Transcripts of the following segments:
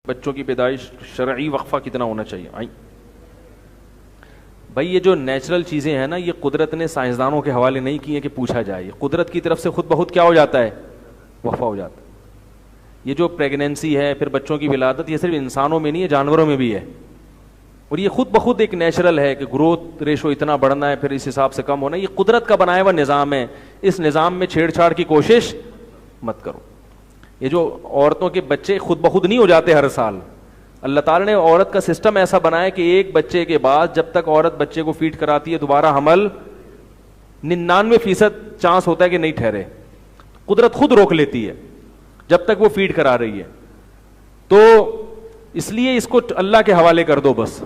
بچوں کی پیدائش شرعی وقفہ کتنا ہونا چاہیے؟ بھائی یہ جو نیچرل چیزیں ہیں نا، یہ قدرت نے سائنسدانوں کے حوالے نہیں کی ہیں کہ پوچھا جائے، یہ قدرت کی طرف سے خود بخود کیا ہو جاتا ہے، وقفہ ہو جاتا ہے۔ یہ جو پریگنینسی ہے، پھر بچوں کی ولادت، یہ صرف انسانوں میں نہیں ہے، جانوروں میں بھی ہے، اور یہ خود بخود ایک نیچرل ہے کہ گروتھ ریشو اتنا بڑھنا ہے، پھر اس حساب سے کم ہونا ہے۔ یہ قدرت کا بنایا ہوا نظام ہے، اس نظام میں چھیڑ چھاڑ کی کوشش مت کرو۔ یہ جو عورتوں کے بچے خود بخود نہیں ہو جاتے ہر سال، اللہ تعالیٰ نے عورت کا سسٹم ایسا بنایا کہ ایک بچے کے بعد جب تک عورت بچے کو فیڈ کراتی ہے دوبارہ حمل 99% چانس ہوتا ہے کہ نہیں ٹھہرے، قدرت خود روک لیتی ہے جب تک وہ فیڈ کرا رہی ہے۔ تو اس لیے اس کو اللہ کے حوالے کر دو بس۔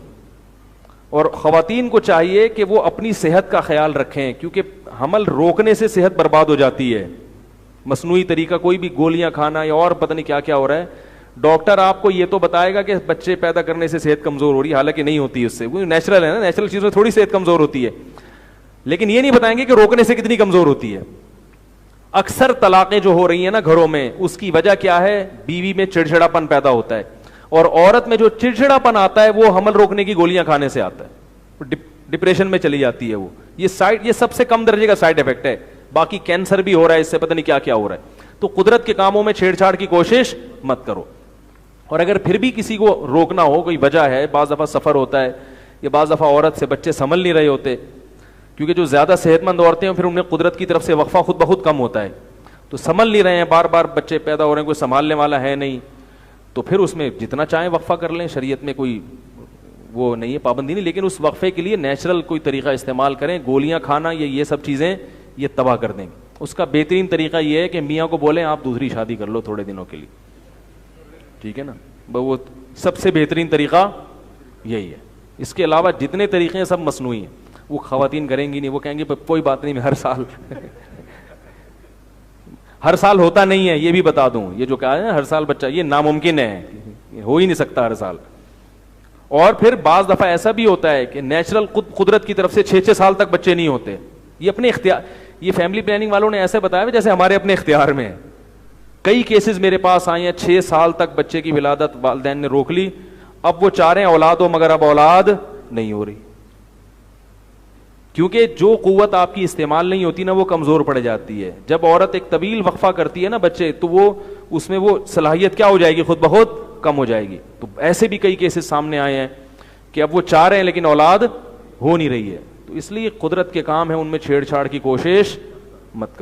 اور خواتین کو چاہیے کہ وہ اپنی صحت کا خیال رکھیں، کیونکہ حمل روکنے سے صحت برباد ہو جاتی ہے۔ مصنوعی طریقہ کوئی بھی گولیاں کھانا یا اور پتہ نہیں کیا کیا ہو رہا ہے، ڈاکٹر آپ کو یہ تو بتائے گا کہ بچے پیدا کرنے سے صحت کمزور ہو رہی ہے، حالانکہ نہیں ہوتی اس سے، وہ نیچرل ہے نا، نیچرل چیزوں میں تھوڑی صحت کمزور ہوتی ہے، لیکن یہ نہیں بتائیں گے کہ روکنے سے کتنی کمزور ہوتی ہے۔ اکثر طلاقیں جو ہو رہی ہیں نا گھروں میں، اس کی وجہ کیا ہے؟ بیوی میں چڑچڑاپن پیدا ہوتا ہے، اور عورت میں جو چڑچڑاپن آتا ہے وہ حمل روکنے کی گولیاں کھانے سے آتا ہے، ڈپریشن میں چلی جاتی ہے وہ۔ یہ سب سے کم درجے کا سائیڈ افیکٹ ہے، باقی کینسر بھی ہو رہا ہے اس سے، پتہ نہیں کیا کیا ہو رہا ہے۔ تو قدرت کے کاموں میں چھیڑ چھاڑ کی کوشش مت کرو۔ اور اگر پھر بھی کسی کو روکنا ہو، کوئی وجہ ہے، بعض دفعہ سفر ہوتا ہے، یا بعض دفعہ عورت سے بچے سنبھل نہیں رہے ہوتے، کیونکہ جو زیادہ صحت مند عورتیں ہیں پھر انہیں قدرت کی طرف سے وقفہ خود بخود کم ہوتا ہے، تو سنبھل نہیں رہے ہیں، بار بار بچے پیدا ہو رہے ہیں، کوئی سنبھالنے والا ہے نہیں، تو پھر اس میں جتنا چاہیں وقفہ کر لیں، شریعت میں کوئی وہ نہیں ہے، پابندی نہیں، لیکن اس وقفے کے لیے نیچرل کوئی طریقہ استعمال کریں۔ گولیاں کھانا یہ سب چیزیں یہ تباہ کر دیں گے۔ اس کا بہترین طریقہ یہ ہے کہ میاں کو بولیں آپ دوسری شادی کر لو تھوڑے دنوں کے لیے، ٹھیک ہے نا، وہ سب سے بہترین طریقہ یہی ہے۔ اس کے علاوہ جتنے طریقے ہیں سب مصنوعی ہیں، وہ خواتین کریں گی نہیں، وہ کہیں گے کوئی بات نہیں، میں ہر سال ہوتا نہیں ہے، یہ بھی بتا دوں، یہ جو کہا ہے نا ہر سال بچہ، یہ ناممکن ہے، ہو ہی نہیں سکتا ہر سال۔ اور پھر بعض دفعہ ایسا بھی ہوتا ہے کہ نیچرل قدرت کی طرف سے 6 سال تک بچے نہیں ہوتے، یہ اپنے اختیار، یہ فیملی پلاننگ والوں نے ایسے بتایا جیسے ہمارے اپنے اختیار میں ہے۔ کئی کیسز میرے پاس آئے ہیں، 6 سال تک بچے کی ولادت والدین نے روک لی، اب وہ چاہ رہے ہیں اولاد ہو مگر اب اولاد نہیں ہو رہی، کیونکہ جو قوت آپ کی استعمال نہیں ہوتی نا وہ کمزور پڑ جاتی ہے۔ جب عورت ایک طویل وقفہ کرتی ہے نا بچے، تو وہ اس میں وہ صلاحیت کیا ہو جائے گی، خود بخود کم ہو جائے گی۔ تو ایسے بھی کئی کیسز سامنے آئے ہیں کہ اب وہ چاہ رہے ہیں لیکن اولاد ہو نہیں رہی ہے۔ تو اس لیے قدرت کے کام ہیں، ان میں چھیڑ چھاڑ کی کوشش مت کرو۔